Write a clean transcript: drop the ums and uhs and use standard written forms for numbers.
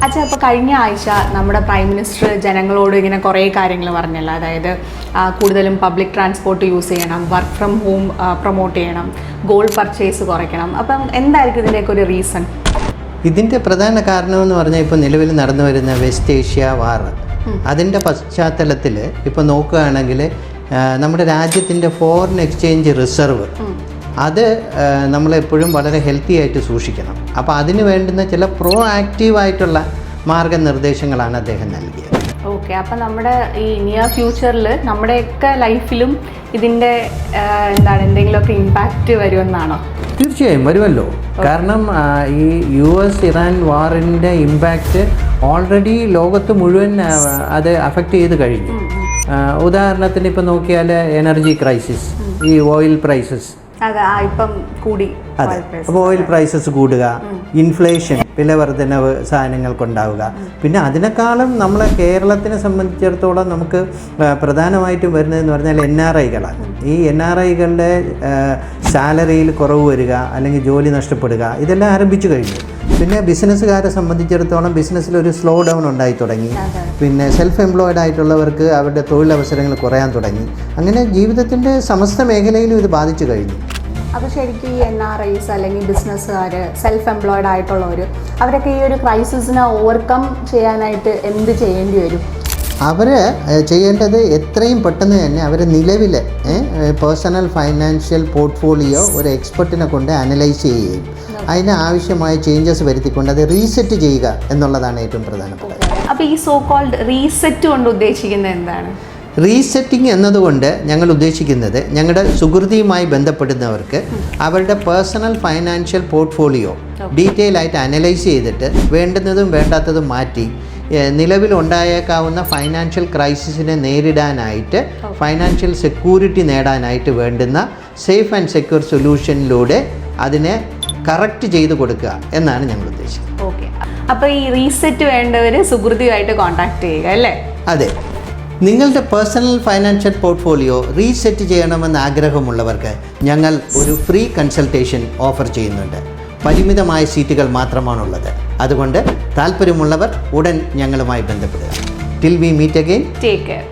അച്ഛാ, ഇപ്പോൾ കഴിഞ്ഞ ആഴ്ച നമ്മുടെ പ്രൈം മിനിസ്റ്റർ ജനങ്ങളോട് ഇങ്ങനെ കുറേ കാര്യങ്ങൾ പറഞ്ഞല്ലോ. അതായത് കൂടുതലും പബ്ലിക് ട്രാൻസ്പോർട്ട് യൂസ് ചെയ്യണം, വർക്ക് ഫ്രം ഹോം പ്രൊമോട്ട് ചെയ്യണം, ഗോൾഡ് പർച്ചേസ് കുറയ്ക്കണം. അപ്പം എന്തായിരിക്കും ഇതിൻ്റെയൊക്കെ ഒരു റീസൺ? ഇതിൻ്റെ പ്രധാന കാരണമെന്ന് പറഞ്ഞാൽ ഇപ്പോൾ നിലവിൽ നടന്നു വരുന്ന വെസ്റ്റ് ഏഷ്യ വാർ, അതിൻ്റെ പശ്ചാത്തലത്തിൽ ഇപ്പോൾ നോക്കുകയാണെങ്കിൽ നമ്മുടെ രാജ്യത്തിൻ്റെ ഫോറിൻ എക്സ്ചേഞ്ച് റിസർവ് അത് നമ്മളെപ്പോഴും വളരെ ഹെൽത്തി ആയിട്ട് സൂക്ഷിക്കണം. അപ്പോൾ അതിന് വേണ്ടുന്ന ചില പ്രോ ആക്റ്റീവായിട്ടുള്ള മാർഗനിർദ്ദേശങ്ങളാണ് അദ്ദേഹം നൽകിയത്. ഓക്കെ, അപ്പം നമ്മുടെ ഈ നിയർ ഫ്യൂച്ചറിൽ നമ്മുടെയൊക്കെ ലൈഫിലും ഇതിൻ്റെ എന്തെങ്കിലുമൊക്കെ ഇമ്പാക്റ്റ് വരുമെന്നാണോ? തീർച്ചയായും വരുമല്ലോ. കാരണം ഈ US-ഇറാൻ വാറിൻ്റെ ഇമ്പാക്റ്റ് ഓൾറെഡി ലോകത്ത് മുഴുവൻ അത് അഫക്റ്റ് ചെയ്ത് കഴിഞ്ഞു. ഉദാഹരണത്തിന് ഇപ്പോൾ നോക്കിയാൽ എനർജി ക്രൈസിസ്, ഈ ഓയിൽ പ്രൈസസ് ഇപ്പം കൂടി. അതെ, അപ്പോൾ ഓയിൽ പ്രൈസസ് കൂടുക, ഇൻഫ്ലേഷൻ, വില വർധനവ് സാധനങ്ങൾക്കുണ്ടാവുക. പിന്നെ അതിനേക്കാളും നമ്മളെ കേരളത്തിനെ സംബന്ധിച്ചിടത്തോളം നമുക്ക് പ്രധാനമായിട്ടും വരുന്നതെന്ന് പറഞ്ഞാൽ NRIകളാണ്. ഈ NRIകളുടെ സാലറിയിൽ കുറവ് വരിക, അല്ലെങ്കിൽ ജോലി നഷ്ടപ്പെടുക, ഇതെല്ലാം ആരംഭിച്ചു കഴിഞ്ഞു. പിന്നെ ബിസിനസ്സുകാരെ സംബന്ധിച്ചിടത്തോളം ബിസിനസ്സിലൊരു സ്ലോ ഡൗൺ ഉണ്ടായി തുടങ്ങി. പിന്നെ സെൽഫ് എംപ്ലോയിഡ് ആയിട്ടുള്ളവർക്ക് അവരുടെ തൊഴിലവസരങ്ങൾ കുറയാൻ തുടങ്ങി. അങ്ങനെ ജീവിതത്തിൻ്റെ സമസ്ത മേഖലയിലും ഇത് ബാധിച്ചു കഴിഞ്ഞു. അപ്പോൾ ശരിക്കും ഈ NRIs അല്ലെങ്കിൽ ബിസിനസ്സുകാർ, സെൽഫ് എംപ്ലോയിഡ് ആയിട്ടുള്ളവർ, അവരൊക്കെ ഈ ഒരു ക്രൈസിസിനെ ഓവർകം ചെയ്യാനായിട്ട് എന്ത് ചെയ്യേണ്ടി വരും? അവർ ചെയ്യേണ്ടത് എത്രയും പെട്ടെന്ന് തന്നെ അവർ നിലവിലെ പേഴ്സണൽ ഫൈനാൻഷ്യൽ പോർട്ട്ഫോളിയോ ഒരു എക്സ്പെർട്ടിനെ കൊണ്ട് അനലൈസ് ചെയ്യുകയും അതിന് ആവശ്യമായ ചേഞ്ചസ് വരുത്തിക്കൊണ്ട് അത് റീസെറ്റ് ചെയ്യുക എന്നുള്ളതാണ് ഏറ്റവും പ്രധാനപ്പെട്ടത്. അപ്പോൾ ഈ സോ കോൾഡ് റീസെറ്റ് കൊണ്ട് ഉദ്ദേശിക്കുന്നത് എന്താണ്? റീസെറ്റിംഗ് എന്നതുകൊണ്ട് ഞങ്ങൾ ഉദ്ദേശിക്കുന്നത് ഞങ്ങളുടെ സുഹൃത്തിയുമായി ബന്ധപ്പെടുന്നവർക്ക് അവരുടെ പേഴ്സണൽ ഫൈനാൻഷ്യൽ പോർട്ട്ഫോളിയോ ഡീറ്റെയിൽ ആയിട്ട് അനലൈസ് ചെയ്തിട്ട് വേണ്ടുന്നതും വേണ്ടാത്തതും മാറ്റി നിലവിലുണ്ടായേക്കാവുന്ന ഫൈനാൻഷ്യൽ ക്രൈസിസിനെ നേരിടാനായിട്ട് ഫൈനാൻഷ്യൽ സെക്യൂരിറ്റി നേടാനായിട്ട് വേണ്ടുന്ന സേഫ് ആൻഡ് സെക്യൂർ സൊല്യൂഷനിലൂടെ അതിനെ കറക്റ്റ് ചെയ്ത് കൊടുക്കുക എന്നാണ് ഞങ്ങൾ ഉദ്ദേശിക്കുന്നത്. ഓക്കെ, അപ്പോൾ ഈ റീസെറ്റ് വേണ്ടവർ സുഹൃത്തിയുമായിട്ട് കോൺടാക്ട് ചെയ്യുക അല്ലേ? അതെ, നിങ്ങളുടെ പേഴ്സണൽ ഫൈനാൻഷ്യൽ പോർട്ട്ഫോളിയോ റീസെറ്റ് ചെയ്യണമെന്ന് ആഗ്രഹമുള്ളവർക്ക് ഞങ്ങൾ ഒരു ഫ്രീ കൺസൾട്ടേഷൻ ഓഫർ ചെയ്യുന്നുണ്ട്. പരിമിതമായ സീറ്റുകൾ മാത്രമാണുള്ളത്. അതുകൊണ്ട് താല്പര്യമുള്ളവർ ഉടൻ ഞങ്ങളുമായി ബന്ധപ്പെടുക. Till we meet again, take care.